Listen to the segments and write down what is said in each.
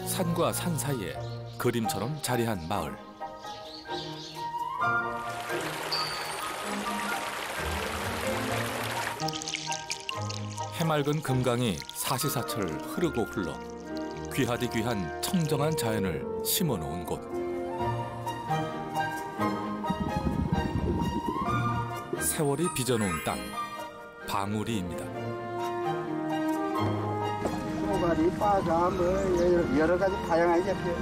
산과 산 사이에 그림처럼 자리한 마을. 해맑은 금강이 사시사철 흐르고 흘러 귀하디 귀한 청정한 자연을 심어놓은 곳. 세월이 빚어놓은 땅, 방우리입니다. 소가리, 빠가, 뭐 여러 가지 다양하게 잡혀요.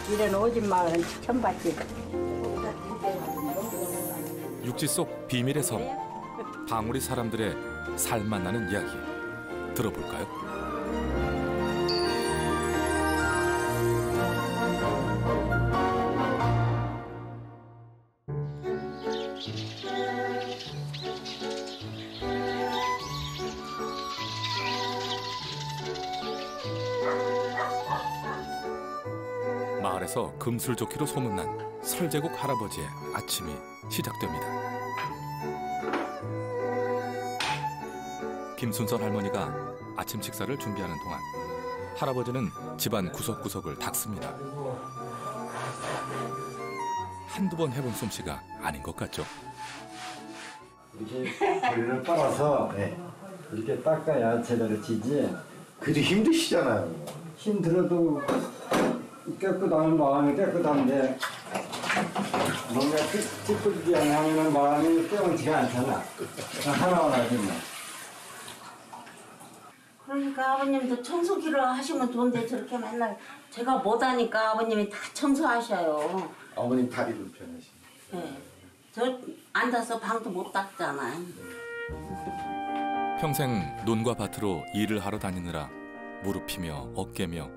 이런 오진 마을은 처음봤지. 육지 속 비밀의 섬, 방우리 사람들의 살맛 나는 이야기 들어볼까요? 마을에서 금술좋기로 소문난 설제국 할아버지의 아침이 시작됩니다. 김순선 할머니가 아침 식사를 준비하는 동안 할아버지는 집안 구석구석을 닦습니다. 한두 번 해본 솜씨가 아닌 것 같죠? 이렇게 머리를 빨아서 이렇게 닦아야 제대로 지지. 그래도 힘드시잖아요. 힘들어도 깨끗하면 마음이 깨끗한데 뭔가 찌뿌리지 않으면 마음이 깨끗지가 않잖아. 하나하나 좀. 그러니까 아버님도 청소기를 하시면 좋은데 저렇게 맨날 제가 못하니까 아버님이 다 청소하셔요. 어머님 다리 불편하시네. 네. 저 앉아서 방도 못 닦잖아요. 평생 논과 밭으로 일을 하러 다니느라 무릎이며 어깨며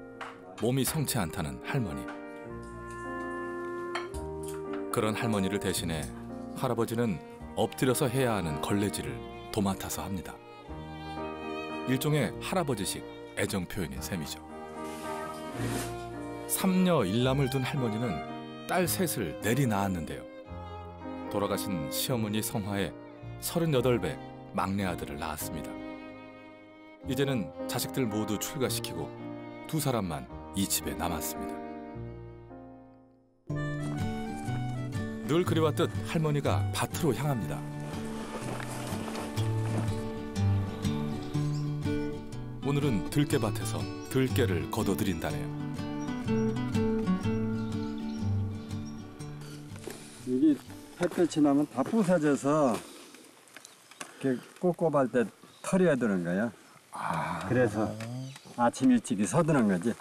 몸이 성치 않다는 할머니. 그런 할머니를 대신해 할아버지는 엎드려서 해야 하는 걸레질을 도맡아서 합니다. 일종의 할아버지식 애정 표현인 셈이죠. 3녀 1남을 둔 할머니는 딸 셋을 내리 낳았는데요. 돌아가신 시어머니 성화에 38배 막내 아들을 낳았습니다. 이제는 자식들 모두 출가시키고 두 사람만 이 집에 남았습니다. 늘 그래왔듯 할머니가 밭으로 향합니다. 오늘은 들깨밭에서 들깨를 거둬들인다네요. 이게 햇볕이 나면 다 부서져서 이렇게 꿉꿉할 때 털어야 되는 거야. 그래서 아침 일찍이 서두는 거지.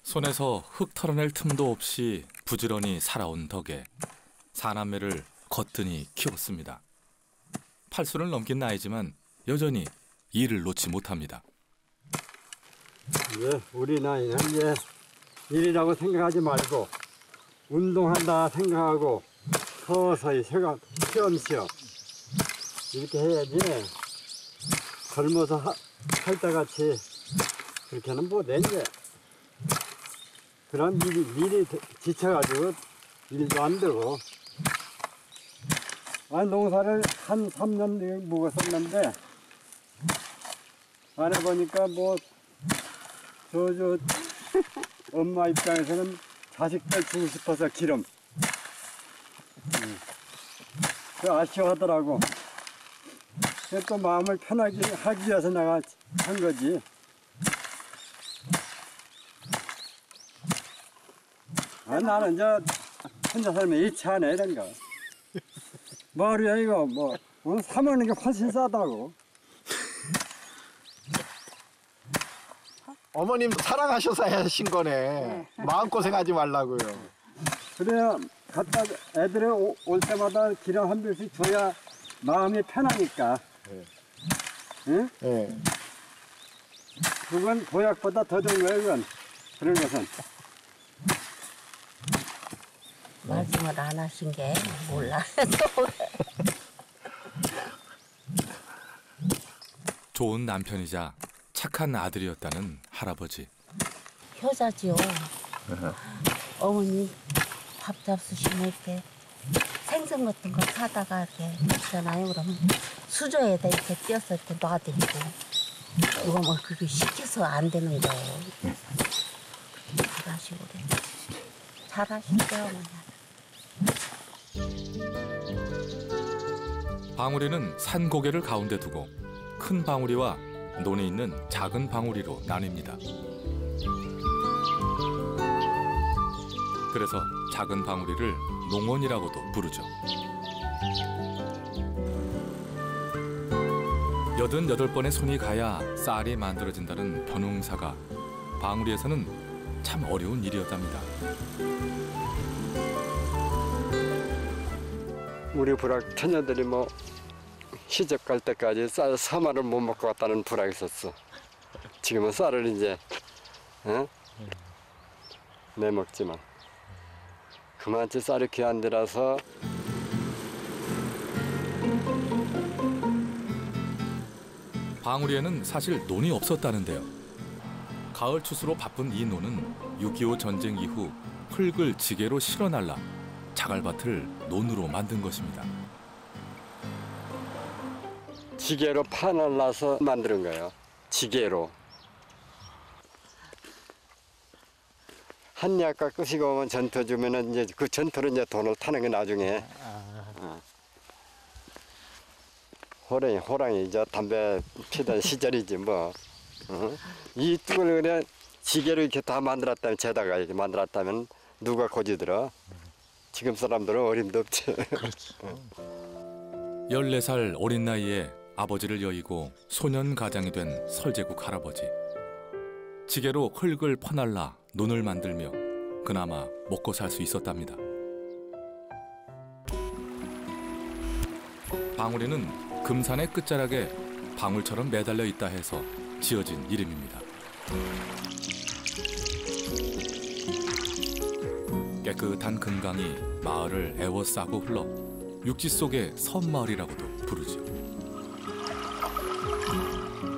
손에서 흙 털어낼 틈도 없이 부지런히 살아온 덕에 사남매를 거뜬히 키웠습니다. 8순을 넘긴 나이지만 여전히 일을 놓지 못합니다. 우리 나이는 이제 일이라고 생각하지 말고 운동한다 생각하고 서서히 쉬엄쉬엄 이렇게 해야지 젊어서 할 때같이 그렇게는 못했네. 그럼 일이 지쳐가지고 일도 안 되고. 아니 농사를 한 3년 먹었었는데 안 해보니까 뭐 엄마 입장에서는 자식들 주고 싶어서 기름 그 아쉬워하더라고. 또 마음을 편하게 하기 위해서 내가 한 거지. 나는 이제 혼자 살면 일치 않아 이런 거. 뭐하루야 이거 뭐 사먹는 게 훨씬 싸다고. 어머님 사랑하셔서 하신 거네. 마음고생하지 말라고요. 그래야 갖다 애들이 올 때마다 기름 한 병씩 줘야 마음이 편하니까. 응? 네. 그건 보약보다 더 좋은 거야 그건. 그런 것은. 말씀을 안 하신 게 몰라. 좋은 남편이자 착한 아들이었다는 할아버지. 효자지요. 어머니 밥 잡수시면 이렇게 생선 같은 거 사다가 이렇게 먹잖아요. 그러면 수저에다 이렇게 띄어서 이렇게 놔드리고 이거 뭐 그게 시켜서 안 되는 거. 잘하시고 그래. 잘하시죠 어머니. 방울이는 산고개를 가운데 두고 큰 방울이와 논에 있는 작은 방울이로 나뉩니다. 그래서 작은 방울이를 농원이라고도 부르죠. 88번의 손이 가야 쌀이 만들어진다는 벼농사가 방울이에서는 참 어려운 일이었답니다. 우리 부락 처녀들이 뭐 시집 갈 때까지 쌀 3알을 못 먹고 갔다는 부락이 있었어. 지금은 쌀을 이제 내먹지만 그만치 쌀이 귀한 데라서 방울이에는 사실 논이 없었다는데요. 가을 추수로 바쁜 이 논은 6.25 전쟁 이후 흙을 지게로 실어 날라 자갈밭을 논으로 만든 것입니다. 지게로 파날라서 만드는 거예요. 지게로. 한약과 끄시고 오면 전터 주면은 이제 그 전터로 이제 돈을 타는 게 나중에. 호랑이 이제 담배 피던 시절이지 뭐. 이 뚝을 그냥 지게로 이렇게 다 만들었다면 재다가 이렇게 만들었다면 누가 고지들어? 지금 사람들은 어림도 없지. 14살 어린 나이에 아버지를 여의고 소년 가장이 된 설제국 할아버지. 지게로 흙을 퍼날라 논을 만들며 그나마 먹고 살 수 있었답니다. 방울이는 금산의 끝자락에 방울처럼 매달려 있다 해서 지어진 이름입니다. 깨끗한 금강이 마을을 에워싸고 흘러 육지 속의 섬마을이라고도 부르죠.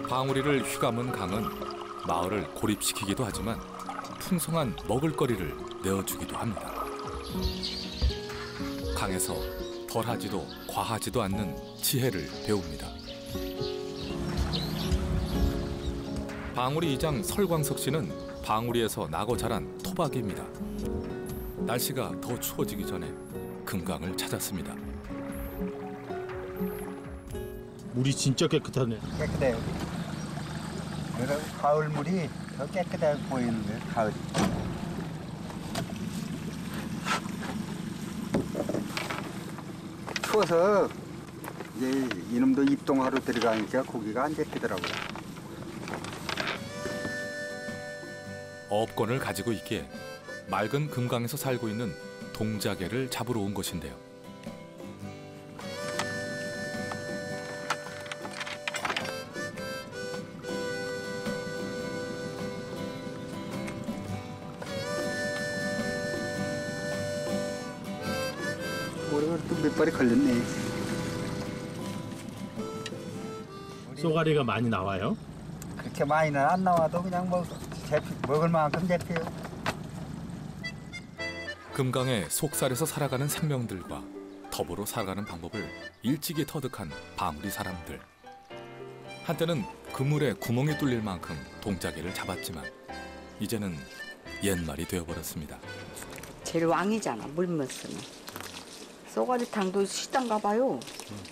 방울이를 휘감은 강은 마을을 고립시키기도 하지만 풍성한 먹을거리를 내어주기도 합니다. 강에서 덜하지도 과하지도 않는 지혜를 배웁니다. 방울이 이장 설광석 씨는 방울이에서 나고 자란 토박이입니다. 날씨가 더 추워지기 전에 금강을 찾았습니다. 물이 진짜 깨끗하네. 깨끗해요. 그래서 가을 물이 더 깨끗하게 보이는 거예요. 가을이. 추워서 이제 이놈도 입동하러 들어가니까 고기가 안 잡히더라고요. 업권을 가지고 있기에 맑은 금강에서 살고 있는 동자개를 잡으러 온 것인데요. 올해 또 몇 발이 걸렸네. 쏘가리가 많이 나와요? 그렇게 많이는 안 나와도 그냥 뭐 먹을 만큼 잡혀요. 금강의 속살에서 살아가는 생명들과 더불어 살아가는 방법을 일찍이 터득한 방울이 사람들. 한때는 그물에 구멍이 뚫릴 만큼 동자개를 잡았지만 이제는 옛말이 되어버렸습니다. 제일 왕이잖아, 물면 쓰면. 쏘가리탕도 시장가 봐요.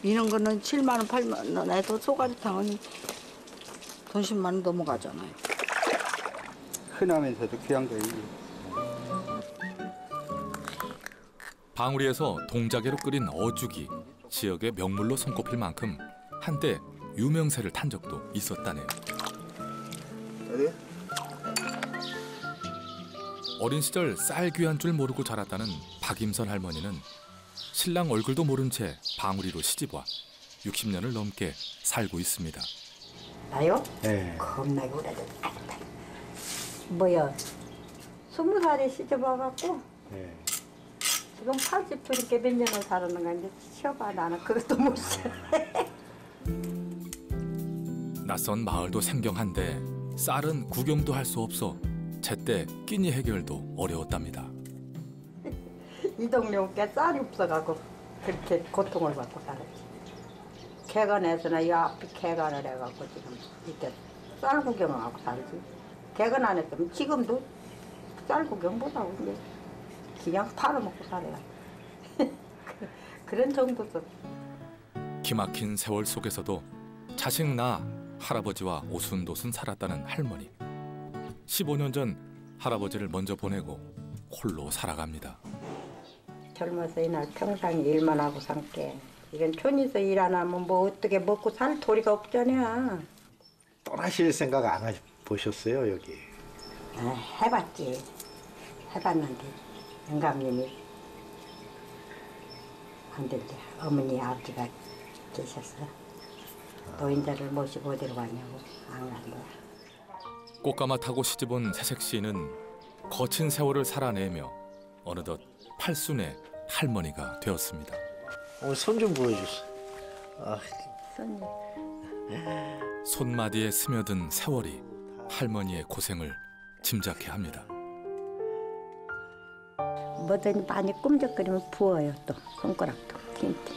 이런 거는 7만 원, 8만 원 해도 쏘가리탕은 돈 10만 원 넘어가잖아요. 흔하면서도 귀한 거예요. 방울이에서 동자개로 끓인 어죽이 지역의 명물로 손꼽힐 만큼 한때 유명세를 탄 적도 있었다네요. 어린 시절 쌀 귀한 줄 모르고 자랐다는 박임선 할머니는 신랑 얼굴도 모른 채 방울이로 시집와 60년을 넘게 살고 있습니다. 나요? 네. 겁나게 오래됐다. 뭐야? 20살에 시집 와갖고 네. 지금 80%게 몇 년을 살았는 건데 쉬어봐 나는 그것도 못 쉬어. 낯선 마을도 생경한데 쌀은 구경도 할 수 없어 제때 끼니 해결도 어려웠답니다. 이 동네 께 쌀이 없어갖고 그렇게 고통을 받고 살았지. 개간에서나 이 앞에 개간을 해갖고 지금 이렇게 쌀 구경하고 살지. 개간 안 했으면 지금도 쌀 구경 못하고 이제 그냥 팔아먹고 살아요. 그런 정도죠. 기막힌 세월 속에서도 자식 나 할아버지와 오순도순 살았다는 할머니. 15년 전 할아버지를 먼저 보내고 홀로 살아갑니다. 젊어서 이날 평생 일만 하고 산게. 이건 촌에서 일 안 하면 뭐 어떻게 먹고 살 도리가 없잖아. 떠나실 생각 안 보셨어요 여기? 해봤지. 해봤는데 영감님이 안 된대. 어머니 아버지가 계셔서 노인자를 모시고 어디로 가냐고 안 간다. 꽃가마 타고 시집온 새색 씨는 거친 세월을 살아내며 어느덧 팔순의 할머니가 되었습니다. 오늘 손 좀 보여주세요. 아, 손님. 손마디에 스며든 세월이 할머니의 고생을 짐작케 합니다. 뭐든지 많이 꿈적거리면 부어요. 또 손가락도 틴트.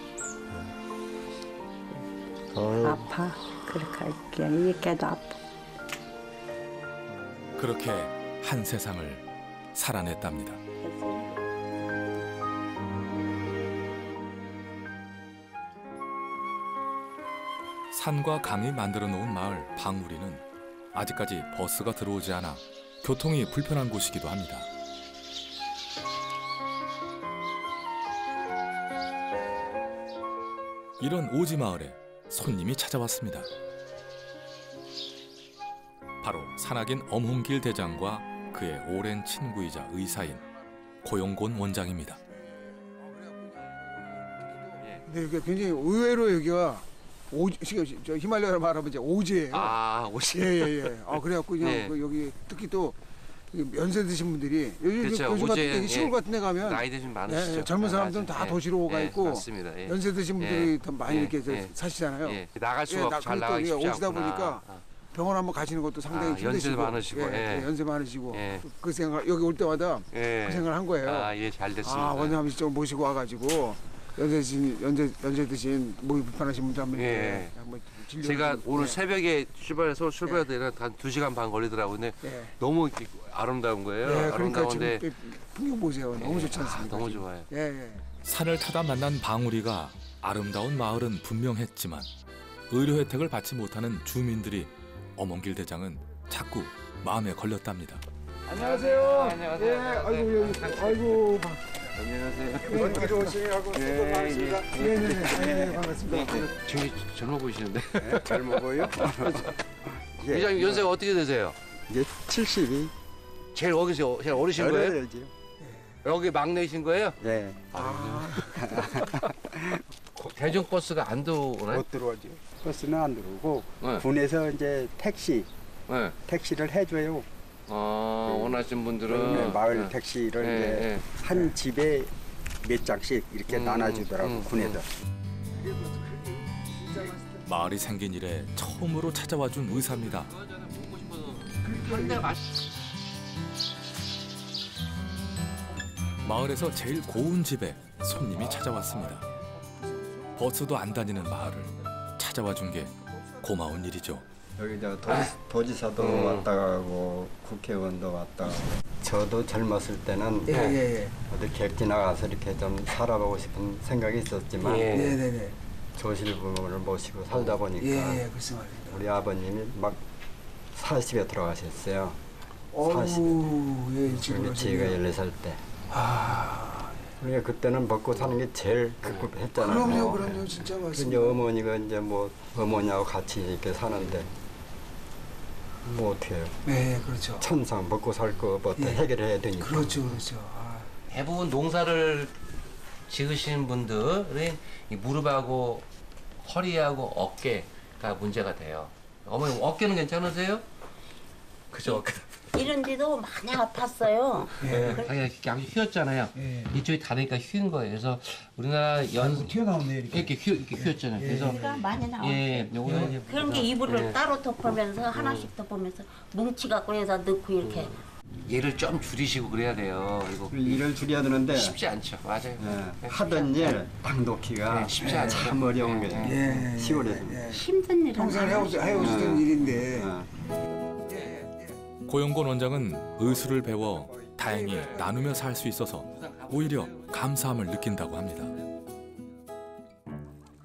아파. 그렇게 그냥 이렇게 해도 아파. 그렇게 한 세상을 살아냈답니다. 산과 강이 만들어 놓은 마을 방우리는 아직까지 버스가 들어오지 않아 교통이 불편한 곳이기도 합니다. 이런 오지 마을에 손님이 찾아왔습니다. 바로 산악인 엄홍길 대장과 그의 오랜 친구이자 의사인 고용곤 원장입니다. 근데 여기가 굉장히 의외로 여기가 저 히말라야로 말하면 이제 오지예요. 아, 오지. 예예예. 아 그래갖고 그냥 네. 여기 특히 또 연세 드신 분들이 그렇죠. 요즘 같은 오지에, 데 시골 같은 데 가면 나이 드신 많으시죠. 젊은 사람들은 맞아요. 다 도시로 가 있고 맞습니다. 예. 연세 드신 분들이 더 많이 예. 이렇게 예. 사시잖아요. 예. 나갈 수가 없고 잘 그러니까 나가기 쉽지 오시다 않구나. 보니까 병원 한번 가시는 것도 상당히 힘드시고 연세 많으시고, 예. 연세 많으시고 예. 그 생각 여기 올 때마다 예. 그 생각을 한 거예요. 아, 예, 잘 됐습니다. 원장님 좀 모시고 와가지고 연세 드신 몸이 불편하신 분들 한번 예. 한번 진료를 제가 좀, 오늘 예. 새벽에 출발해서 출발해야 한 2시간 반 걸리더라고요. 근데 예. 너무 아름다운 거예요. 예, 그러니까 아름다운데 지금 풍경 보세요. 너무 좋지 아, 않습니까? 너무 지금? 좋아요. 예, 예. 산을 타다 만난 방우리가 아름다운 마을은 분명했지만 의료 혜택을 받지 못하는 주민들이 엄홍길 대장은 자꾸 마음에 걸렸답니다. 안녕하세요. 안녕하세요. 예, 아이고 여기 아이고 안녕하세요. 먼길 오시라고 수고 많으십니다. 네, 반갑습니다. 되게 젊어 보이시는데. 잘 먹어요? 회장님 연세가 어떻게 되세요? 이게 72. 제일 어리서 제일 어리신 거예요? 어려야지요. 여기 막내이신 거예요? 네. 대중버스가 안 들어오나요? 못 들어오죠. 버스는 안 들어오고 네. 군에서 이제 네. 택시를 해줘요. 원하시는 분들은 그러면 마을 네. 택시를 네, 이제 네. 한 집에 몇 장씩 이렇게 나눠주더라고 군에서. 마을이 생긴 이래 처음으로 찾아와 준 의사입니다. 마을에서 제일 고운 집에 손님이 찾아왔습니다. 버스도 안 다니는 마을을 찾아와 준 게 고마운 일이죠. 여기 저 도지사도 왔다 가고 국회의원도 왔다 가고. 저도 젊었을 때는 어디 객지 나가서 이렇게 좀 살아보고 싶은 생각이 있었지만 네네네. 조실부모를 모시고 살다 보니까 글쎄 말입니다. 우리 아버님이 막 40에 돌아가셨어요. 40에. 예, 그러니까 제가 14살 때. 그러니까 그때는 먹고 사는 게 제일 급급했잖아요. 그럼요, 진짜 이제 맞습니다. 어머니가 이제 뭐 어머니하고 같이 이렇게 사는데 뭐 어떻게 해요? 네, 그렇죠. 천상 먹고 살 거부터 해결해야 되니까. 그렇죠. 대부분 농사를 지으시는 분들은 이 무릎하고 허리하고 어깨가 문제가 돼요. 어머니 어깨는 괜찮으세요? 그죠? 이런 데도 많이 아팠어요. 자기가 양이 휘었잖아요. 이쪽이 다르니까 휘은 거예요. 그래서 우리나라 튀어나오네 이렇게. 이렇게 휘었잖아요. 그래서 피가 많이 나와요. 요거는 이제 그런 게 이불을 따로 덮으면서 하나씩 덮으면서 뭉치갖고 해서 넣고 이렇게 일을 좀 줄이시고 그래야 돼요. 이거 일을 줄여야 되는데 쉽지 않죠. 맞아요. 하던 일 딱 놓기가 쉽지 않죠. 참 어려운 거죠. 시골에서. 힘든 일은 평생 해오시던 일인데. 고영곤 원장은 의술을 배워 다행히 나누며 살 수 있어서 오히려 감사함을 느낀다고 합니다.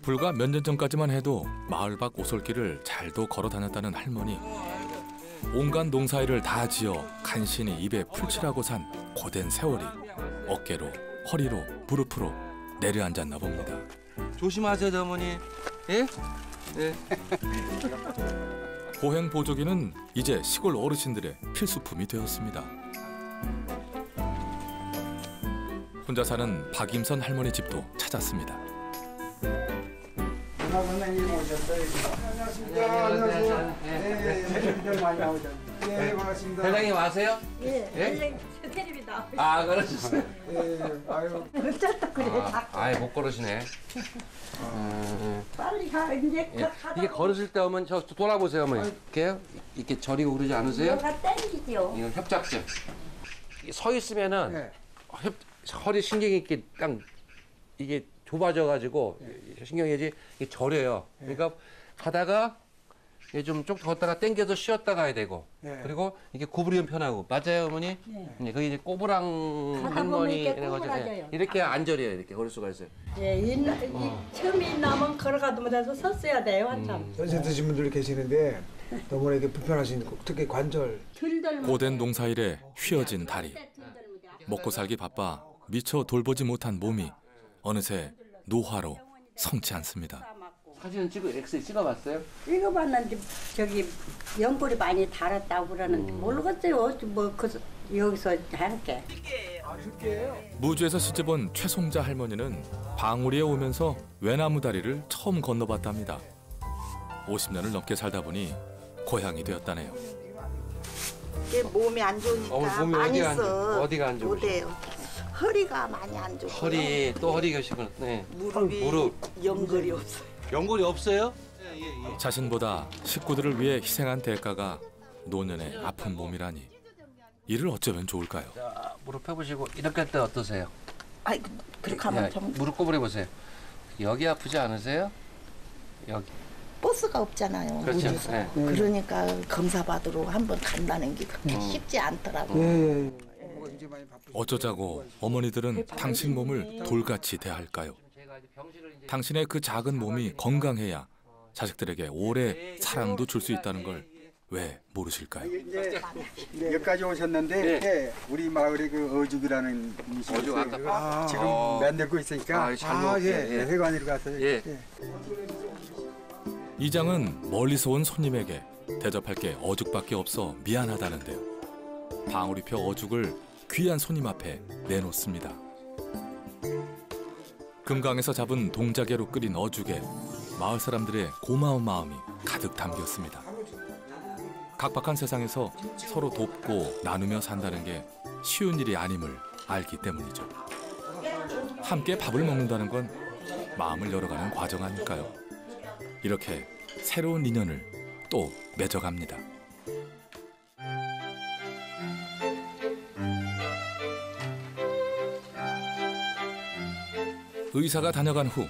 불과 몇 년 전까지만 해도 마을 밖 오솔길을 잘도 걸어 다녔다는 할머니. 온갖 농사일을 다 지어 간신히 입에 풀칠하고 산 고된 세월이 어깨로, 허리로, 무릎으로 내려앉았나 봅니다. 조심하세요, 어머니. 예? 네. 고행 보조기는 이제 시골 어르신들의 필수품이 되었습니다. 혼자 사는 박임선 할머니 집도 찾았습니다. 문화 선생님 오셨어요. 안녕하십니까. 안녕하세요. 네, 많이 나오셨네. 네, 반갑습니다. 회장님 아세요? 예, 예? 텔레비 나오고. 아, 그러셨어요? 네, 아유. 어쩌다 그래. 아예 못 걸으시네. 빨리 가, 이제 예. 이게 걸으실 때 오면 저 돌아보세요, 어머니. 이렇게 저리고 그러지 않으세요? 내가 땡기죠. 이건 협착증. 서 있으면은 허리 신경이 이렇게 딱 이게 좁아져가지고 신경이 저려요. 그러니까 가다가 좀 걷다가 당겨서 쉬었다 가야 되고 그리고 이게 구부리면 편하고 맞아요, 어머니? 네. 거기 이제 꼬부랑 할머니 이렇게 안 저려요. 이렇게 걸을 수가 있어요. 예, 처음에 나면 걸어가도 못해서 섰어야 돼요, 한참. 연세 드신 분들 계시는데 너무나 이게 불편하신 특히 관절. 고된 농사일에 휘어진 다리. 먹고 살기 바빠 미처 돌보지 못한 몸이 어느새 노화로 성치 않습니다. 사진은 엑스레이 찍어봤어요? 찍어봤는데 저기 연골이 많이 달았다고 그러는데 모르겠어요. 뭐 여기서 할게. 무주에서 시집온 최송자 할머니는 방울이에 오면서 외나무 다리를 처음 건너봤답니다. 50년을 넘게 살다 보니 고향이 되었다네요. 몸이 안 좋으니까 몸이 많이 어디가 안 좋으세요? 못해요. 허리가 많이 안 좋고 허리 또 허리 계시구나. 네. 무릎 연골이 없어요. 연골이 없어요? 자신보다 식구들을 위해 희생한 대가가 노년의 아픈 몸이라니 이를 어쩌면 좋을까요? 자, 무릎 펴보시고 이렇게 할 때 어떠세요? 아이 그렇게 하면 좀 무릎 구부려 보세요. 여기 아프지 않으세요? 여기. 버스가 없잖아요. 그렇죠. 우주에서. 네. 그러니까 검사 받으러 한번 간다는 게 그렇게 쉽지 않더라고요. 예. 어쩌자고 어머니들은 당신 몸을 돌같이 대할까요? 당신의 그 작은 몸이 건강해야 자식들에게 오래 사랑도 줄 수 있다는 걸 왜 모르실까요? 여기까지 오셨는데 우리 마을에 그 어죽이라는 분이시죠. 지금 만들고 있으니까 회관으로 가서 이장은 멀리서 온 손님에게 대접할 게 어죽밖에 없어 미안하다는데요. 방울이 펴 어죽을 귀한 손님 앞에 내놓습니다. 금강에서 잡은 동자개로 끓인 어죽에 마을 사람들의 고마운 마음이 가득 담겼습니다. 각박한 세상에서 서로 돕고 나누며 산다는 게 쉬운 일이 아님을 알기 때문이죠. 함께 밥을 먹는다는 건 마음을 열어가는 과정 아닐까요? 이렇게 새로운 인연을 또 맺어갑니다. 의사가 다녀간 후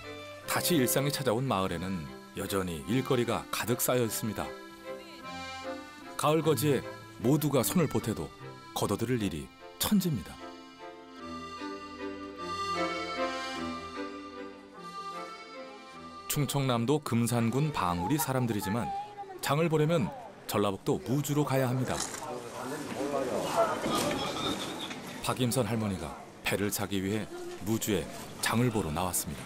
다시 일상이 찾아온 마을에는 여전히 일거리가 가득 쌓여 있습니다. 가을 거지에 모두가 손을 보태도 거둬들일 일이 천지입니다. 충청남도 금산군 방울이 사람들이지만 장을 보려면 전라북도 무주로 가야 합니다. 박임선 할머니가 배를 사기 위해 무주에 장을 보러 나왔습니다.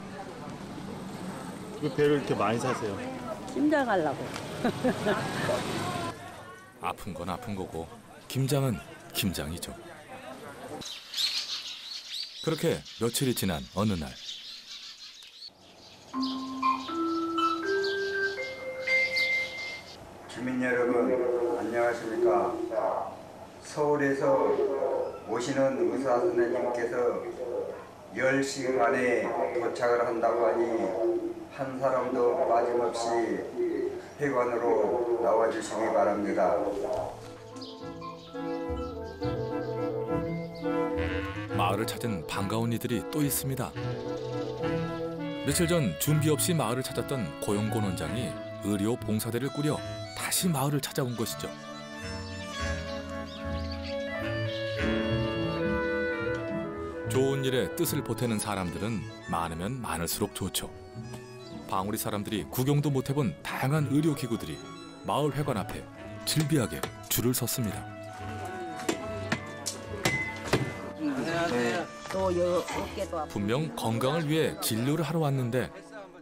왜 배를 이렇게 많이 사세요? 김장하려고. 아픈 건 아픈 거고 김장은 김장이죠. 그렇게 며칠이 지난 어느 날 주민 여러분 안녕하십니까. 서울에서 오시는 의사 선생님께서 10시 반에 도착을 한다고 하니 한 사람도 빠짐없이 회관으로 나와주시기 바랍니다. 마을을 찾은 반가운 이들이 또 있습니다. 며칠 전 준비 없이 마을을 찾았던 고용곤 원장이 의료 봉사대를 꾸려 다시 마을을 찾아온 것이죠. 좋은 일에 뜻을 보태는 사람들은 많으면 많을수록 좋죠. 방울이 사람들이 구경도 못 해본 다양한 의료기구들이 마을 회관 앞에 질비하게 줄을 섰습니다. 분명 건강을 위해 진료를 하러 왔는데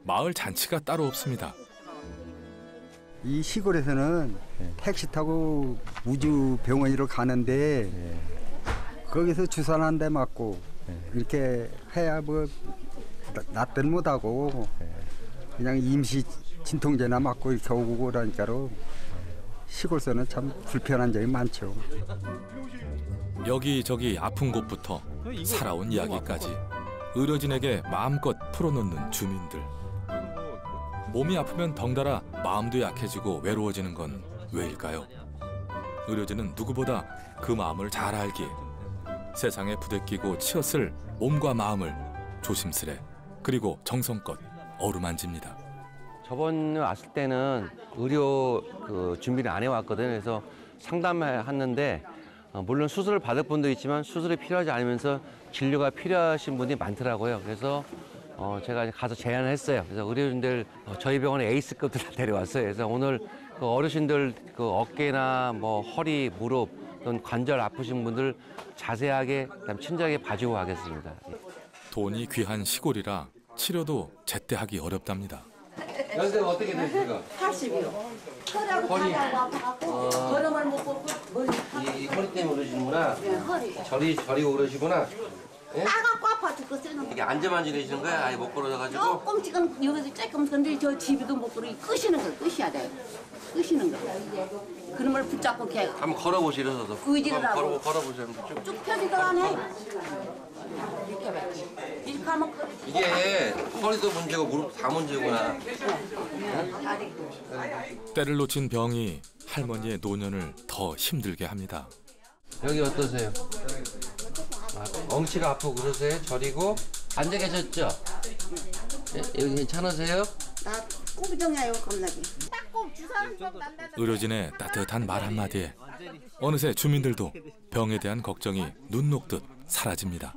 마을 잔치가 따로 없습니다. 이 시골에서는 택시 타고 우주 병원으로 가는데 거기서 주사 한 대 맞고 이렇게 해야 뭐 낫들 못하고 그냥 임시 진통제나 맞고 이렇게 오고 그러니까로 시골서는 참 불편한 점이 많죠. 여기저기 아픈 곳부터 살아온 이야기까지 의료진에게 마음껏 풀어놓는 주민들. 몸이 아프면 덩달아 마음도 약해지고 외로워지는 건 왜일까요? 의료진은 누구보다 그 마음을 잘 알기에 세상에 부대끼고 치었을 몸과 마음을 조심스레 그리고 정성껏 어루만집니다. 저번에 왔을 때는 의료 준비를 안 해왔거든요. 그래서 상담했는데 물론 수술을 받을 분도 있지만 수술이 필요하지 않으면서 진료가 필요하신 분이 많더라고요. 그래서 제가 가서 제안을 했어요. 그래서 의료진들 저희 병원에 에이스급들 다 데려왔어요. 그래서 오늘 그 어르신들 그 어깨나 뭐 허리, 무릎 또는 관절 아프신 분들 자세하게 친절하게 봐주고 가겠습니다. 돈이 귀한 시골이라 치료도 제때 하기 어렵답니다. 연세가 어떻게 되십니까? 80이요. 허리. 걸음을 못 걷고 이 허리 때문에 그러시는구나. 네, 허리. 저리고 그러시구나. 예? 따갑고 아파 죽겠어요. 이게 앉아만 지내시는 거야? 아예 못 걸어져가지고? 조금씩은 여기서 조금 건데 저 집에도 못 걸어. 끄시는 걸 끄셔야 돼요. 끄시는 거. 그놈을 붙잡고 이렇게 한번 걸어보시 이러셔서. 의지를 하고. 걸어보세요. 쭉 펴지도 안 해. 이렇게 봐. 이렇게 하면 이게 허리도 문제고 무릎 다 문제구나. 때를 놓친 병이 할머니의 노년을 더 힘들게 합니다. 여기 어떠세요? 엉치가 아프고 그러세요? 저리고 앉아 계셨죠? 네? 여기 괜찮으세요? 나 꾸부정이에요 겁나게. 딱꼭 주사 한 번 난다. 의료진의 따뜻한 말 한마디에 어느새 주민들도 병에 대한 걱정이 눈 녹듯 사라집니다.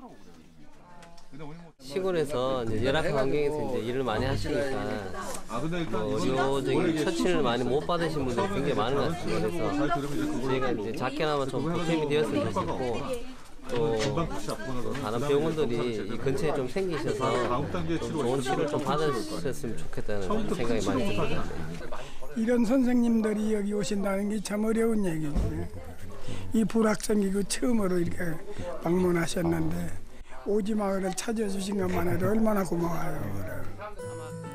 시골에서 이제 열악한 환경에서 이제 일을 많이 하시니까 의료적인 처치를 많이 못 받으신 분들이 굉장히 많은 것 같습니다. 그래서 저희가 이제 작게나마 좀 보탬이 되었으면 좋겠고 또 다른 병원들이 이 근처에 좀 생기셔서 좀 좋은 치료를 좀 받으셨으면 좋겠다는 생각이 많이 듭니다. 이런 선생님들이 여기 오신다는 게 참 어려운 얘기죠. 이 불확성기고 처음으로 이렇게 방문하셨는데 오지마을을 찾아주신 것만 해도 얼마나 고마워요.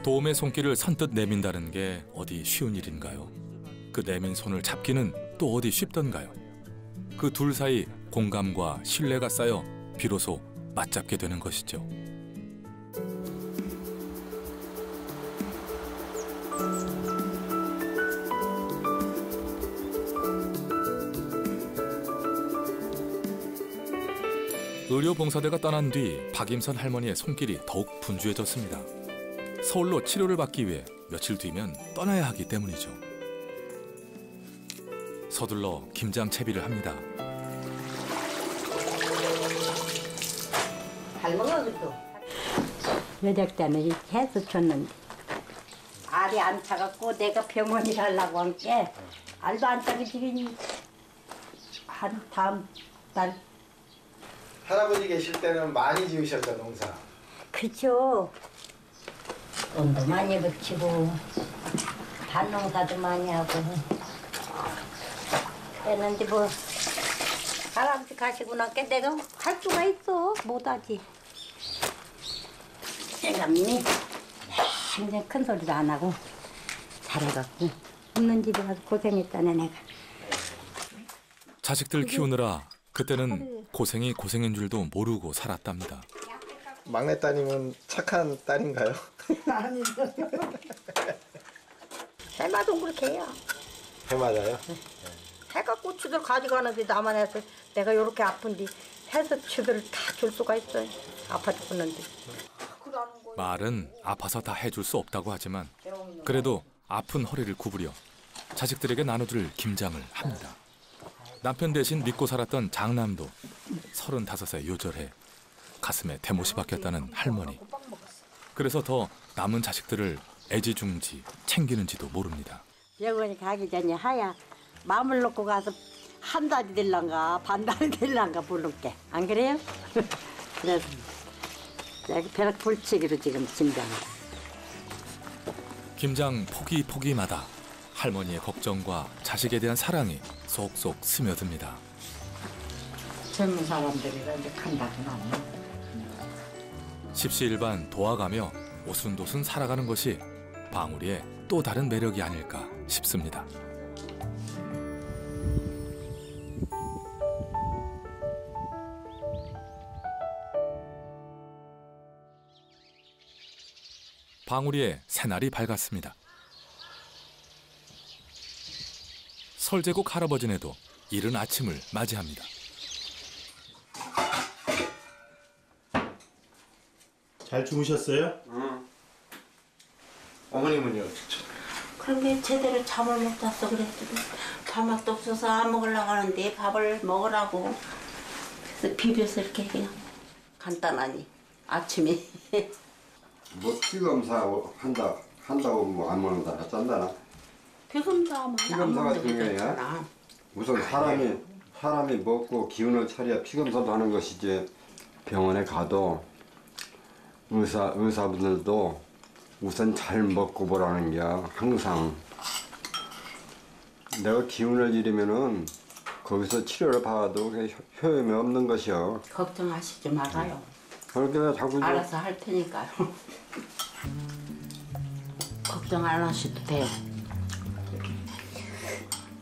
도움의 손길을 선뜻 내민다는 게 어디 쉬운 일인가요? 그 내민 손을 잡기는 또 어디 쉽던가요? 그 둘 사이 공감과 신뢰가 쌓여 비로소 맞잡게 되는 것이죠. 의료봉사대가 떠난 뒤 박임선 할머니의 손길이 더욱 분주해졌습니다. 서울로 치료를 받기 위해 며칠 뒤면 떠나야 하기 때문이죠. 서둘러 김장 채비를 합니다. 잘 먹어 그래도. 여덟 때는 해서 쳤는데 알이 안 차갖고 내가 병원에 가려고 한 게 알도 안 차게 지금 한 다음 달. 할아버지 계실 때는 많이 지으셨죠, 농사? 그렇죠. 돈도 많이 붙이고 밭농사도 많이 하고 그랬는데 뭐 할아버지 가시고 나니까 내가 할 수가 있어. 못하지. 내가 언니 굉장히 큰 소리도 안 하고 잘해갖고 없는 집에 가서 고생했다네 내가. 자식들 키우느라 그때는 고생이 고생인 줄도 모르고 살았답니다. 막내 따님은 착한 딸인가요? 아니요. 해마도 그렇게 해요. 해 맞아요? 해가 고추들 가져가는데 나만 해서 내가 이렇게 아픈데 해서 치료를 다 줄 수가 있어요. 아파 죽었는데. 말은 아파서 다 해줄 수 없다고 하지만 그래도 아픈 허리를 구부려 자식들에게 나눠줄 김장을 합니다. 남편 대신 믿고 살았던 장남도 35세 요절해 가슴에 대못이 박혔다는 할머니. 그래서 더 남은 자식들을 애지중지 챙기는지도 모릅니다. 병원에 가기 전에 하야 마음을 놓고 가서 한 달이 될란가 반 달이 될란가 부를게. 안 그래요? 그래서 여기 벼락 불치기로 지금 김장. 김장 포기마다 할머니의 걱정과 자식에 대한 사랑이 쏙쏙 스며듭니다. 젊은 사람들이라 이제 간다고 나면. 십시일반 도와가며 오순도순 살아가는 것이 방울이의 또 다른 매력이 아닐까 싶습니다. 방울이의 새날이 밝았습니다. 설제국 할아버지네도 이른 아침을 맞이합니다. 잘 주무셨어요? 응. 어머님은요? 그런데 제대로 잠을 못 잤어. 그랬더니 밥맛도 없어서 안 먹으려고 하는데 밥을 먹으라고. 그래서 비벼서 이렇게 그냥 간단하니 아침에. 뭐 피검사 한다고 뭐 안 먹는다 짠다나? 피검사만 피검사가 중요해요. 우선 사람이 먹고 기운을 차려야 피검사도 하는 것이지. 병원에 가도 의사분들도 우선 잘 먹고 보라는 게 항상. 내가 기운을 잃으면은 거기서 치료를 받아도 효험이 없는 것이요. 걱정하시지 말아요. 그렇게 자꾸 알아서 할 테니까요. 걱정 안 하셔도 돼요.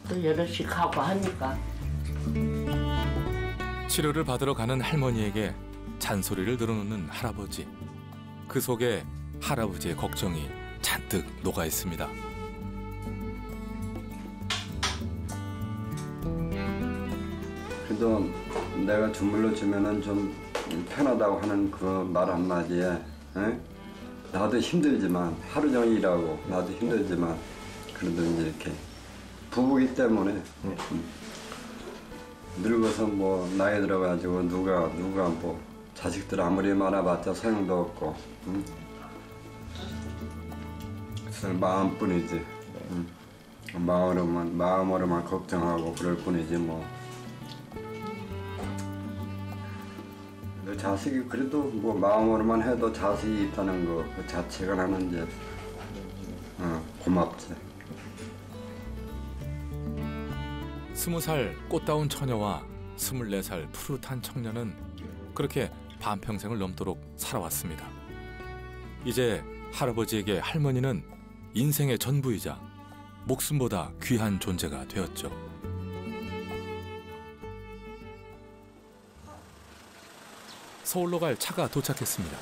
또 여럿이 가고 하니까. 치료를 받으러 가는 할머니에게 잔소리를 들어놓는 할아버지. 그 속에 할아버지의 걱정이 잔뜩 녹아 있습니다. 그래도 내가 주물러 주면은 좀 편하다고 하는 그 말 한마디에 나도 힘들지만 하루 종일 일하고 나도 힘들지만 그래도 이제 이렇게 부부기 때문에 늙어서 뭐 나이 들어가지고 누가 뭐 자식들 아무리 많아봤자 소용도 없고 그래서 마음뿐이지. 마음으로만 걱정하고 그럴 뿐이지 뭐. 자식이 그래도 뭐 마음으로만 해도 자식이 있다는 거 그 자체가 나는 이제 고맙지. 20살 꽃다운 처녀와 24살 푸릇한 청년은 그렇게 반평생을 넘도록 살아왔습니다. 이제 할아버지에게 할머니는 인생의 전부이자 목숨보다 귀한 존재가 되었죠. 서울로 갈 차가 도착했습니다.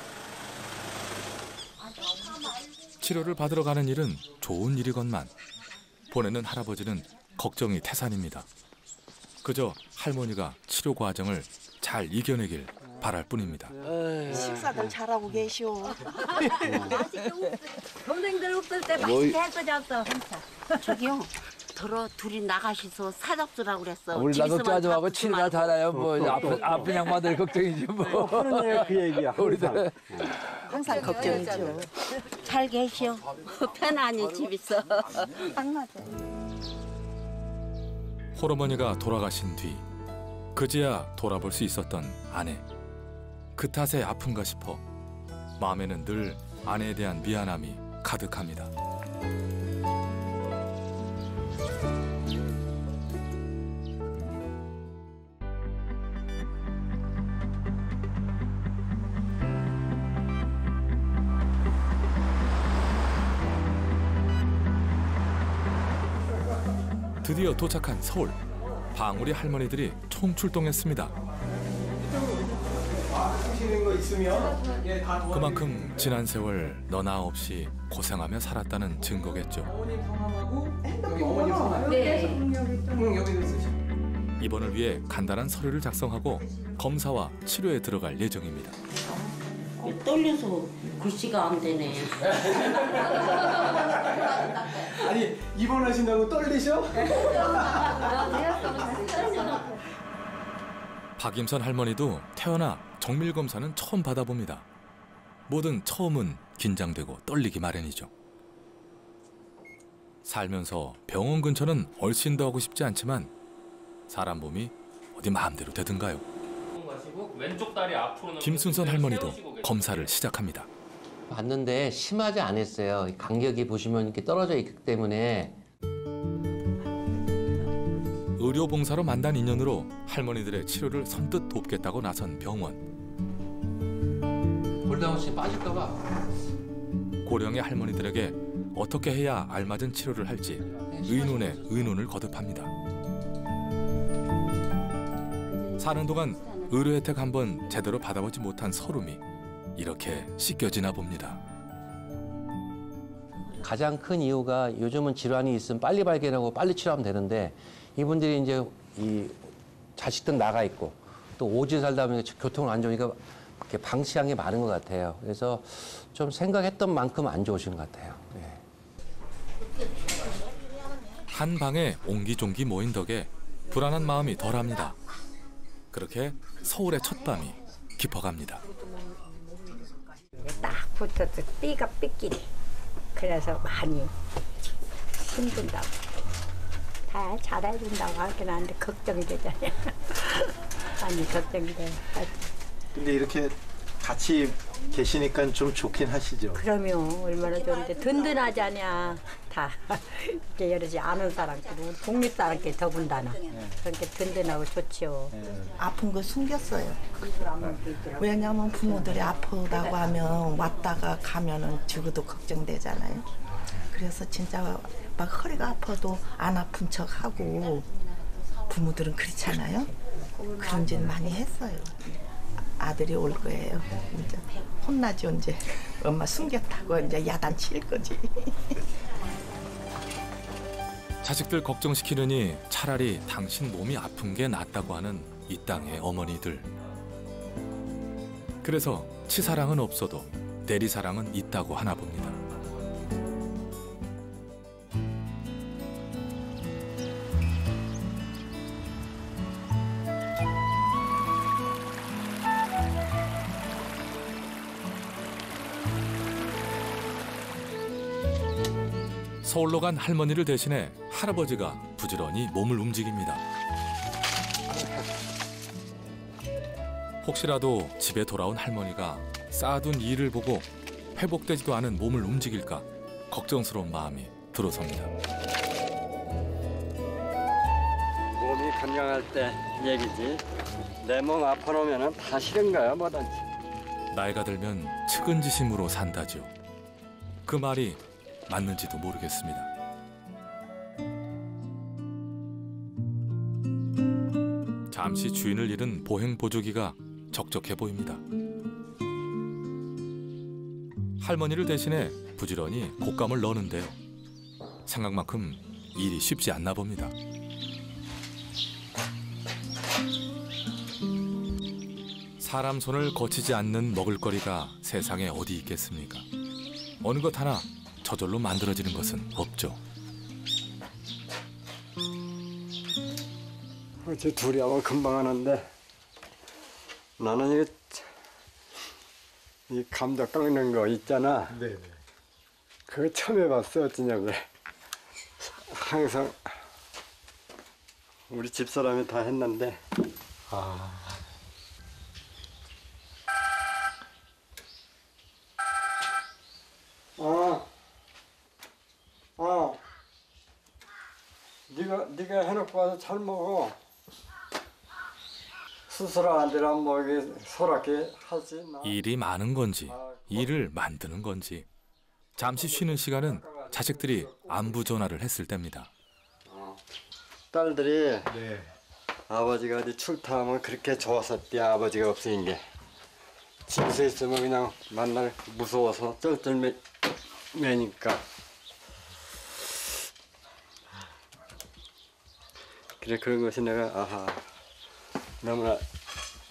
치료를 받으러 가는 일은 좋은 일이건만 보내는 할아버지는 걱정이 태산입니다. 그저 할머니가 치료 과정을 잘 이겨내길 바랄 뿐입니다. 식사들 잘하고 계시오. 동생들 없을 때 맛있게 해서 잤어. 저기요. 둘이 나가셔서 사잡수라고 그랬어. 우리 나독자 아줌마하고 친구가 달아요. 뭐 아픈 양반들 걱정이지 뭐. 그러네 그 얘기야. 우리들 항상 걱정이죠. 잘 계시오. 편안히 집에서. 딱 맞아. 홀어머니가 돌아가신 뒤 그제야 돌아볼 수 있었던 아내. 그 탓에 아픈가 싶어 마음에는 늘 아내에 대한 미안함이 가득합니다. 드디어 도착한 서울. 방울이 할머니들이 총출동했습니다. 그만큼 지난 세월 너나 없이 고생하며 살았다는 증거겠죠. 어머님 성함하고 여기 어머님 성함. 네. 여기도 쓰시고. 입원을 위해 간단한 서류를 작성하고 검사와 치료에 들어갈 예정입니다. 떨려서 글씨가 안 되네. 아니 입원하신다고 떨리셔? 박임선 할머니도 태어나 정밀 검사는 처음 받아봅니다. 뭐든 처음은 긴장되고 떨리기 마련이죠. 살면서 병원 근처는 얼씬도 하고 싶지 않지만 사람 몸이 어디 마음대로 되든가요. 왼쪽 다리 앞으로 김순선 할머니도 검사를 시작합니다. 봤는데 심하지 않았어요. 간격이 보시면 이렇게 떨어져 있기 때문에. 의료봉사로 만난 인연으로 할머니들의 치료를 선뜻 돕겠다고 나선 병원. 홀다운씨 빠질까 봐. 고령의 할머니들에게 어떻게 해야 알맞은 치료를 할지 의논에 의논을 거듭합니다. 사는 동안 의료 혜택 한번 제대로 받아보지 못한 서름이 이렇게 씻겨지나 봅니다. 가장 큰 이유가 요즘은 질환이 있으면 빨리 발견하고 빨리 치료하면 되는데 이분들이 이제 이 자식들 나가 있고 또 오지 살다 보니까 교통을 안 좋으니까 이렇게 방치한 게 많은 것 같아요. 그래서 좀 생각했던 만큼 안 좋으신 것 같아요. 네. 한 방에 옹기종기 모인 덕에 불안한 마음이 덜합니다. 그렇게 서울의 첫 밤이 깊어갑니다. 딱 붙어서 삐가 삐끼리. 그래서 많이 힘든다고. 다 잘해준다고 하긴 하는데 걱정이 되잖아요. 많이 걱정이 돼요. 근데 이렇게 같이 계시니까 좀 좋긴 하시죠? 그러면 얼마나 좋은데 든든하잖아. 다 이렇게 여러지 아는 사람끼리 독립 사람끼리 더군다나 그렇게 든든하고 좋지요. 아픈 거 숨겼어요. 왜냐면 부모들이 아프다고 하면 왔다가 가면은 죽어도 걱정되잖아요. 그래서 진짜 막 허리가 아파도 안 아픈 척 하고 부모들은 그렇잖아요. 그런 짓 많이 했어요. 아들이 올 거예요. 이제 혼나지 언제. 엄마 숨겼다고 이제 야단칠 거지. 자식들 걱정시키느니 차라리 당신 몸이 아픈 게 낫다고 하는 이 땅의 어머니들. 그래서 치사랑은 없어도 내리사랑은 있다고 하나 봅니다. 서울로 간 할머니를 대신해 할아버지가 부지런히 몸을 움직입니다. 혹시라도 집에 돌아온 할머니가 쌓아둔 일을 보고 회복되지도 않은 몸을 움직일까 걱정스러운 마음이 들어섭니다. 몸이 건강할 때 얘기지. 내 몸 아파놓으면 다 싫은 거야 뭐든지. 나이가 들면 측은지심으로 산다죠. 그 말이 맞는지도 모르겠습니다. 잠시 주인을 잃은 보행 보조기가 적적해 보입니다. 할머니를 대신해 부지런히 곶감을 넣는데요. 생각만큼 일이 쉽지 않나 봅니다. 사람 손을 거치지 않는 먹을거리가 세상에 어디 있겠습니까? 어느 것 하나 저절로 만들어지는 것은 없죠. 저 둘이 하면 금방 하는데 나는 이 감자 깎는 거 있잖아. 네네. 그거 처음 해봤어. 어쩌냐고. 항상 우리 집사람이 다 했는데. 네가 해놓고 와서 잘 먹어. 수술한 데랑 뭐 이게 소랗게 하지. 일이 많은 건지 일을 만드는 건지 잠시 쉬는 시간은 자식들이 안부 전화를 했을 때입니다. 딸들이 아버지가 어디 출타하면 그렇게 좋았었대. 아버지가 없으니 게 집에서 있으면 그냥 만날 무서워서 쩔쩔매니까. 그래 그런 것이 내가 아하 너무나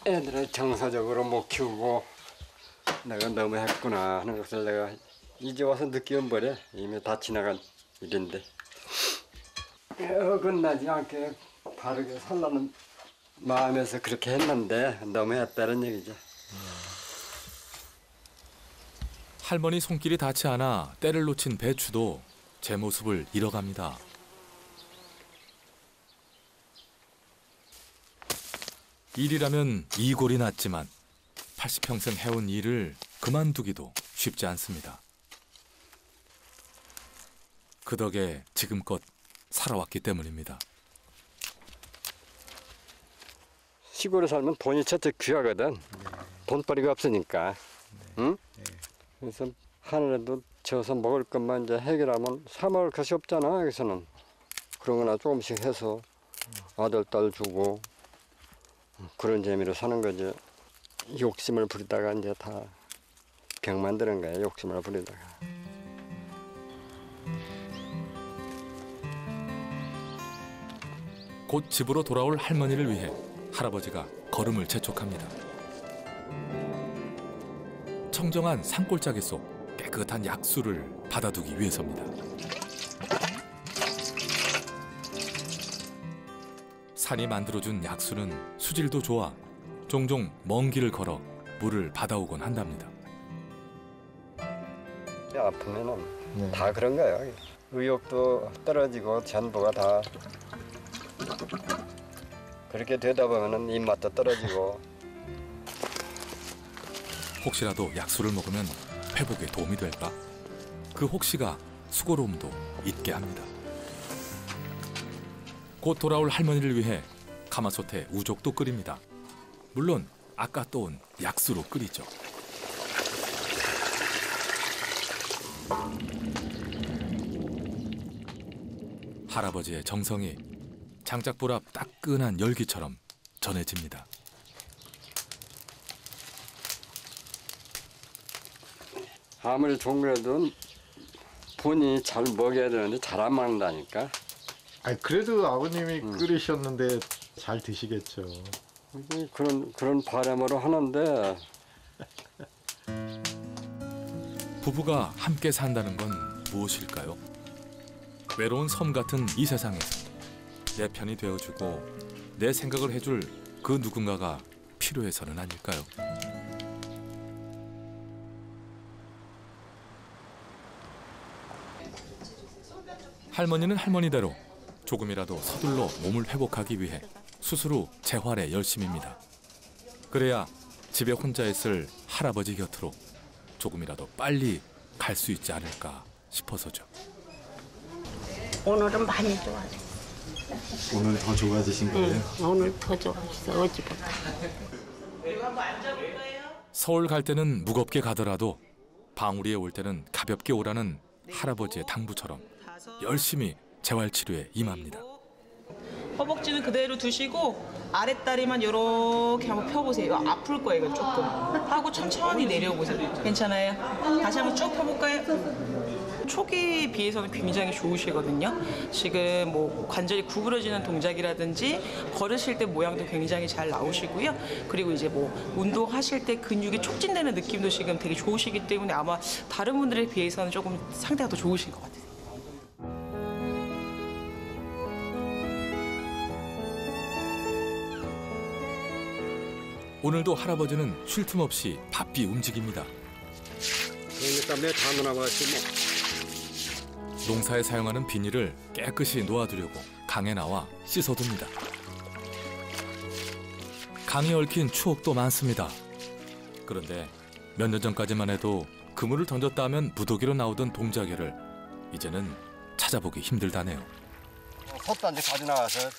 애들을 정서적으로 못 키우고 내가 너무 했구나 하는 것을 내가 이제 와서 느끼면 버려. 이미 다 지나간 일인데 어긋나지 않게 바르게 살라는 마음에서 그렇게 했는데 너무 했다는 얘기죠. 할머니 손길이 닿지 않아 때를 놓친 배추도 제 모습을 잃어갑니다. 일이라면 이골이 났지만 80평생 해온 일을 그만두기도 쉽지 않습니다. 그 덕에 지금껏 살아왔기 때문입니다. 시골에 살면 돈이 첫째 귀하거든. 돈벌이가 없으니까. 응? 그래서 하늘에도 져서 먹을 것만 이제 해결하면 사 먹을 것이 없잖아. 여기서는 그런 거나 조금씩 해서 아들 딸 주고 그런 재미로 사는 거지. 욕심을 부리다가 이제 다 병 만드는 거야. 욕심을 부리다가. 곧 집으로 돌아올 할머니를 위해 할아버지가 걸음을 재촉합니다. 청정한 산골짜기 속 깨끗한 약수를 받아두기 위해서입니다. 산이 만들어준 약수는 수질도 좋아 종종 먼 길을 걸어 물을 받아오곤 한답니다. 아프면은 다 그런 거예요. 의욕도 떨어지고 전부가 다 그렇게 되다 보면은 입맛도 떨어지고. 혹시라도 약수를 먹으면 회복에 도움이 될까? 그 혹시가 수고로움도 잊게 합니다. 곧 돌아올 할머니를 위해 가마솥에 우족도 끓입니다. 물론 아까 떠온 약수로 끓이죠. 할아버지의 정성이 장작불 앞 따끈한 열기처럼 전해집니다. 아무리 좋은 거라도 본인이 잘 먹여야 되는데 잘 안 먹는다니까. 아니 그래도 아버님이 끓이셨는데 잘 드시겠죠. 그런 바람으로 하는데. 부부가 함께 산다는 건 무엇일까요? 외로운 섬 같은 이 세상에서 내 편이 되어주고 내 생각을 해줄 그 누군가가 필요해서는 아닐까요? 할머니는 할머니대로 조금이라도 서둘러 몸을 회복하기 위해 수술 후 재활에 열심입니다. 그래야 집에 혼자 있을 할아버지 곁으로 조금이라도 빨리 갈 수 있지 않을까 싶어서죠. 오늘은 많이 좋아졌어. 오늘 더 좋아지신 거예요? 오늘 더 좋아졌어, 어제보다. 서울 갈 때는 무겁게 가더라도 방울이에 올 때는 가볍게 오라는 할아버지의 당부처럼 열심히 재활치료에 임합니다. 허벅지는 그대로 두시고 아랫다리만 이렇게 한번 펴보세요. 이거 아플 거예요, 이거 조금. 하고 천천히 내려보세요. 괜찮아요? 다시 한번 쭉 펴볼까요? 초기에 비해서는 굉장히 좋으시거든요. 지금 뭐 관절이 구부러지는 동작이라든지 걸으실 때 모양도 굉장히 잘 나오시고요. 그리고 이제 뭐 운동하실 때 근육이 촉진되는 느낌도 지금 되게 좋으시기 때문에 아마 다른 분들에 비해서는 조금 상태가 더 좋으실 것 같아요. 오늘도 할아버지는 쉴 틈 없이 바삐 움직입니다. 그러니까 내 다누나같이 뭐. 농사에 사용하는 비닐을 깨끗이 놓아두려고 강에 나와 씻어둡니다. 강에 얽힌 추억도 많습니다. 그런데 몇 년 전까지만 해도 그물을 던졌다 하면 무더기로 나오던 동자개를 이제는 찾아보기 힘들다네요. 솥단지 가져나와서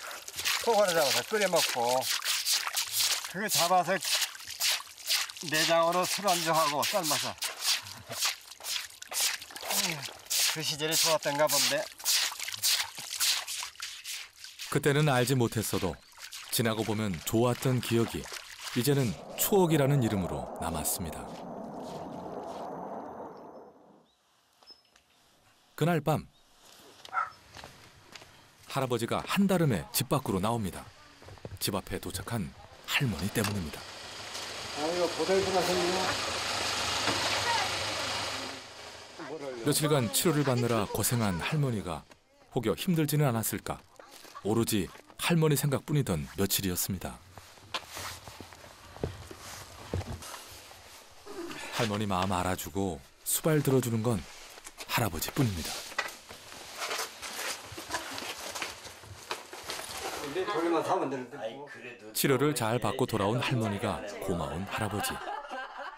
소가루 잡아서 끓여 먹고 그거 잡아서 내장으로 술안주하고 삶아서 그 시절이 좋았던가 본데. 그때는 알지 못했어도 지나고 보면 좋았던 기억이 이제는 추억이라는 이름으로 남았습니다. 그날 밤 할아버지가 한달음에 집 밖으로 나옵니다. 집 앞에 도착한 할머니 때문입니다. 아이고 고생했구나 선생님. 며칠간 치료를 받느라 고생한 할머니가 혹여 힘들지는 않았을까. 오로지 할머니 생각뿐이던 며칠이었습니다. 할머니 마음 알아주고 수발 들어주는 건 할아버지뿐입니다. 치료를 잘 받고 돌아온 할머니가 고마운 할아버지.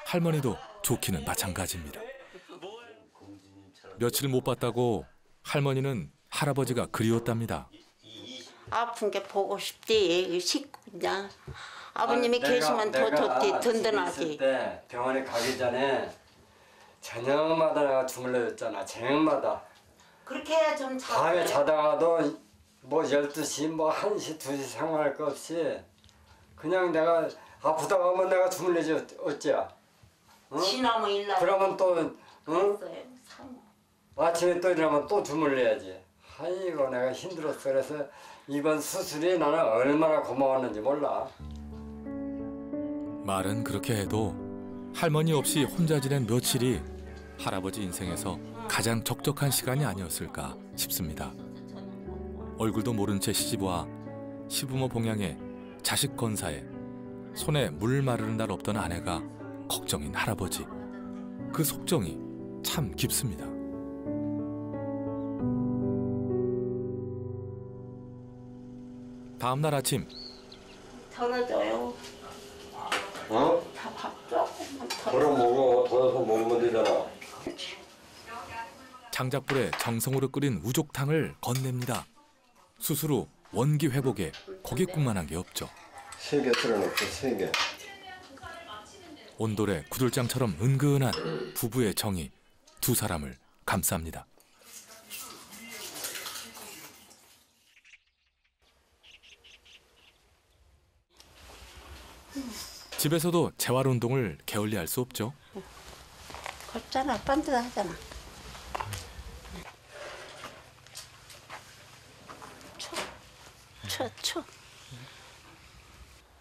할머니도 좋기는 마찬가지입니다. 며칠 못 봤다고 할머니는 할아버지가 그리웠답니다. 아픈 게 보고 싶대. 식구 그냥 아버님이 계시면 더 좋대. 든든하지. 때 병원에 가기 전에 저녁마다 내가 주물러줬잖아. 저녁마다. 그렇게 해야 좀 자. 밤에 자다가도 뭐 12시, 뭐 1시, 2시 상관할 거 없이 그냥 내가 아프다고 하면 내가 주물러줘 어찌야. 응? 지나면 일나고. 그러면 또 응? 아침에 또 일어나면 또 주물러야지. 아이고 내가 힘들었어. 그래서 이번 수술이 나는 얼마나 고마웠는지 몰라. 말은 그렇게 해도 할머니 없이 혼자 지낸 며칠이 할아버지 인생에서 가장 적적한 시간이 아니었을까 싶습니다. 얼굴도 모른 채 시집와 시부모 봉양에 자식 건사에 손에 물 마르는 날 없던 아내가 걱정인 할아버지. 그 속정이 참 깊습니다. 다음 날 아침. 덜어줘요. 어? 밥 조금만 덜어. 그럼 먹어. 덜어서 먹으면 되잖아. 장작불에 정성으로 끓인 우족탕을 건넵니다. 수술 후 원기 회복에 고깃국만한 게 없죠. 3개 틀어놓고 3개. 온돌에 구들장처럼 은근한 부부의 정이 두 사람을 감쌉니다. 집에서도 재활운동을 게을리할 수 없죠. 걷잖아. 반듯하잖아. 쳐.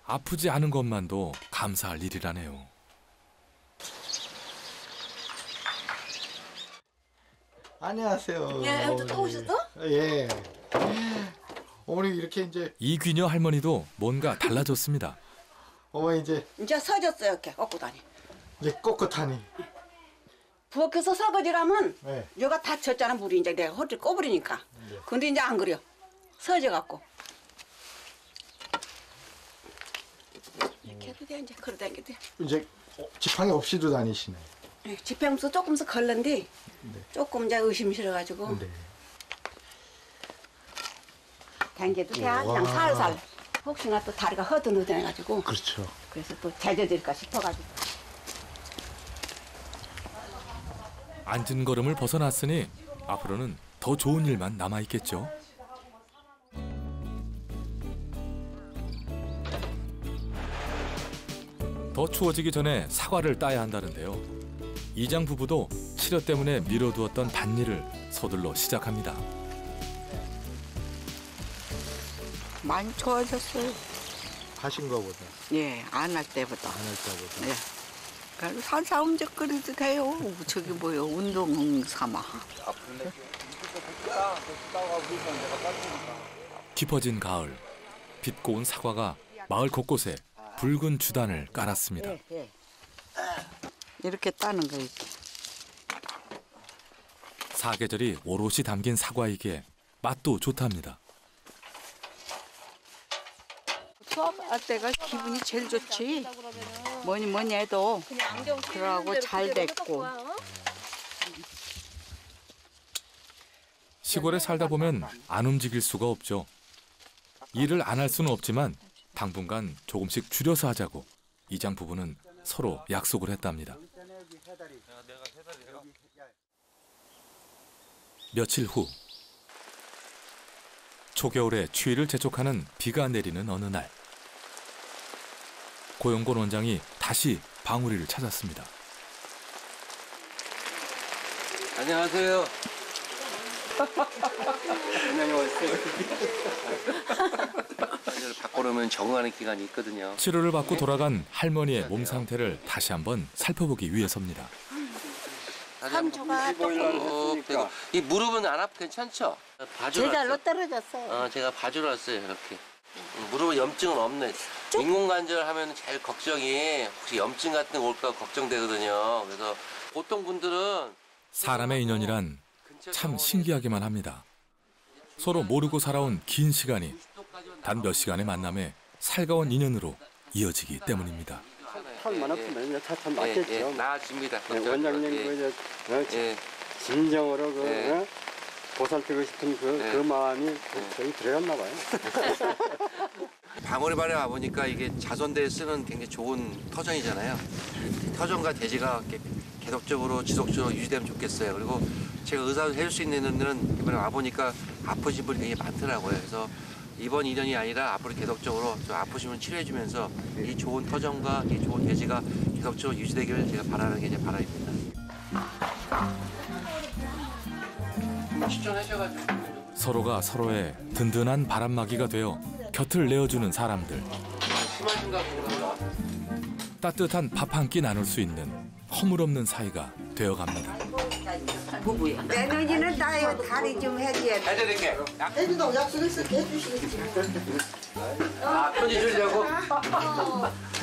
아프지 않은 것만도 감사할 일이라네요. 안녕하세요. 예, 또 오셨어? 예. 어머니 이렇게 이제 이귀녀 할머니도 뭔가 달라졌습니다. 어머니 이제 서졌어요. 이렇게 꺾고다니. 이제 꼿꼿하니. 부엌에서 설거지라면 네. 여기가 다 젖잖아 물이 이제 내가 허리를 꺼버리니까. 근데 이제 안 그려. 서져갖고. 이렇게 해도 돼 이제 걸어다니게 돼. 이제 지팡이 없이도 다니시네. 네, 지팡이서 조금씩 걸는데 조금 이제 의심스러가지고. 네. 당겨도 돼. 그냥 살살. 혹시나 또 다리가 허드너드해가지고. 그렇죠. 그래서 또 젖어질까 싶어가지고. 앉은 걸음을 벗어났으니 앞으로는 더 좋은 일만 남아있겠죠. 더 추워지기 전에 사과를 따야 한다는데요. 이장 부부도 치료 때문에 미뤄두었던 밭일을 서둘러 시작합니다. 많이 좋아졌어요. 하신 거보다. 예, 안 할 때보다. 안 할 때보다. 예. 그래서 살살 움직거려도 돼요. 저기 뭐요, 운동 삼아. 깊어진 가을, 빛 고운 사과가 마을 곳곳에 붉은 주단을 깔았습니다. 예. 이렇게 따는 거 이렇게. 사계절이 오롯이 담긴 사과이기에 맛도 좋답니다. 수업할 때가 기분이 제일 좋지. 뭐니 해도 그러고 잘 됐고. 시골에 살다 보면 안 움직일 수가 없죠. 일을 안 할 수는 없지만 당분간 조금씩 줄여서 하자고 이장 부부는 서로 약속을 했답니다. 며칠 후 초겨울에 추위를 재촉하는 비가 내리는 어느 날 고영곤 원장이 다시 방울이를 찾았습니다. 안녕하세요. 바꿔놓으면 적응하는 기간이 있거든요. 치료를 받고 돌아간 할머니의 몸 상태를 다시 한번 살펴보기 위해서입니다. 한조가 이 무릎은 안 아프 괜찮죠? 제자로 떨어졌어요. 제가 봐주러 왔어요 이렇게. 무릎에 염증은 없네. 인공관절 하면 제일 걱정이 혹시 염증 같은 거 올까 걱정되거든요. 그래서 보통 분들은 사람의 인연이란 참 신기하기만 합니다. 서로 모르고 살아온 긴 시간이 단 몇 시간의 만남에 살가운 인연으로 이어지기 때문입니다. 털만 없으면 차차 맞겠죠. 나아집니다. 원장님 진정으로 보살피고 싶은 그 마음이 저희 들어갔나 봐요. 방울이발에 와보니까 이게 자선대에 쓰는 굉장히 좋은 터전이잖아요. 터전과 대지가 계속적으로 지속적으로 유지되면 좋겠어요. 그리고 제가 의사도 해줄 수 있는 일은 이번에 와보니까 아프신 분이 굉장히 많더라고요. 그래서 이번 인연이 아니라 앞으로 계속적으로 좀 아프신 분 치료해주면서 이 좋은 터전과 이 좋은 대지가 계속적으로 유지되기를 제가 바라는 게 제 바람입니다. 서로가 서로의 든든한 바람막이가 되어 곁을 내어주는 사람들. 따뜻한 밥 한 끼 나눌 수 있는 허물없는 사이가 되어갑니다. 부부야. 내년에는 다리 좀 해줘야 돼. 해드릴게. 해준다고 약속했을게 해주시겠지. 편지 주려고?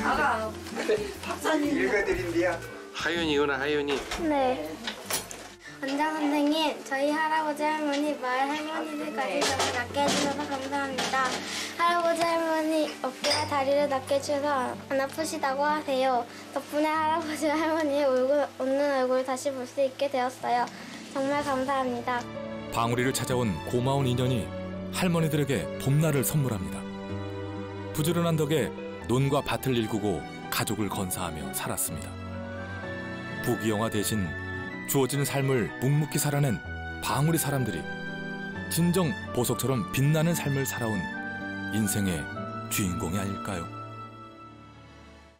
아가 박사님 읽어드린대요. 하윤이구나 하윤이. 네. 원장 선생님, 저희 할아버지 할머니, 마을 할머니들까지 저를 낫게 해주셔서 감사합니다. 할아버지 할머니 어깨와 다리를 낫게 해주셔서 안 아프시다고 하세요. 덕분에 할아버지 할머니의 웃는 얼굴을 다시 볼 수 있게 되었어요. 정말 감사합니다. 방울이를 찾아온 고마운 인연이 할머니들에게 봄날을 선물합니다. 부지런한 덕에 논과 밭을 일구고 가족을 건사하며 살았습니다. 부귀영화 대신 주어진 삶을 묵묵히 살아낸 방울이 사람들이 진정 보석처럼 빛나는 삶을 살아온 인생의 주인공이 아닐까요?